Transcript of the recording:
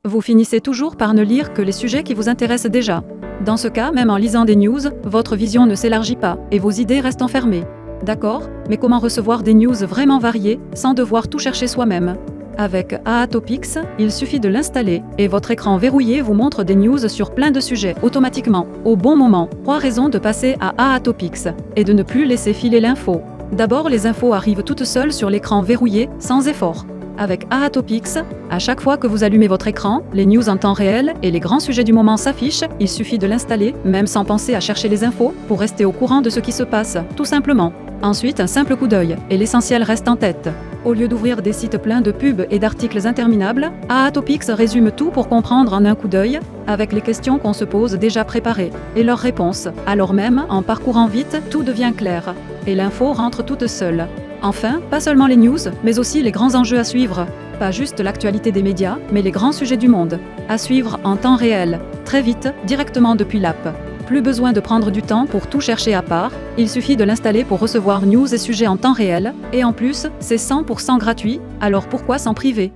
vous finissez toujours par ne lire que les sujets qui vous intéressent déjà. Dans ce cas, même en lisant des news, votre vision ne s'élargit pas et vos idées restent enfermées. D'accord, mais comment recevoir des news vraiment variées sans devoir tout chercher soi-même? Avec AA Topics, il suffit de l'installer et votre écran verrouillé vous montre des news sur plein de sujets automatiquement, au bon moment. 3 raisons de passer à AA Topics et de ne plus laisser filer l'info. D'abord, les infos arrivent toutes seules sur l'écran verrouillé, sans effort. Avec AA Topics, à chaque fois que vous allumez votre écran, les news en temps réel et les grands sujets du moment s'affichent, il suffit de l'installer, même sans penser à chercher les infos, pour rester au courant de ce qui se passe, tout simplement. Ensuite, un simple coup d'œil, et l'essentiel reste en tête. Au lieu d'ouvrir des sites pleins de pubs et d'articles interminables, AA Topics résume tout pour comprendre en un coup d'œil, avec les questions qu'on se pose déjà préparées, et leurs réponses. Alors même, en parcourant vite, tout devient clair, et l'info rentre toute seule. Enfin, pas seulement les news, mais aussi les grands enjeux à suivre. Pas juste l'actualité des médias, mais les grands sujets du monde. À suivre en temps réel, très vite, directement depuis l'app. Plus besoin de prendre du temps pour tout chercher à part, il suffit de l'installer pour recevoir news et sujets en temps réel, et en plus, c'est 100% gratuit, alors pourquoi s'en priver ?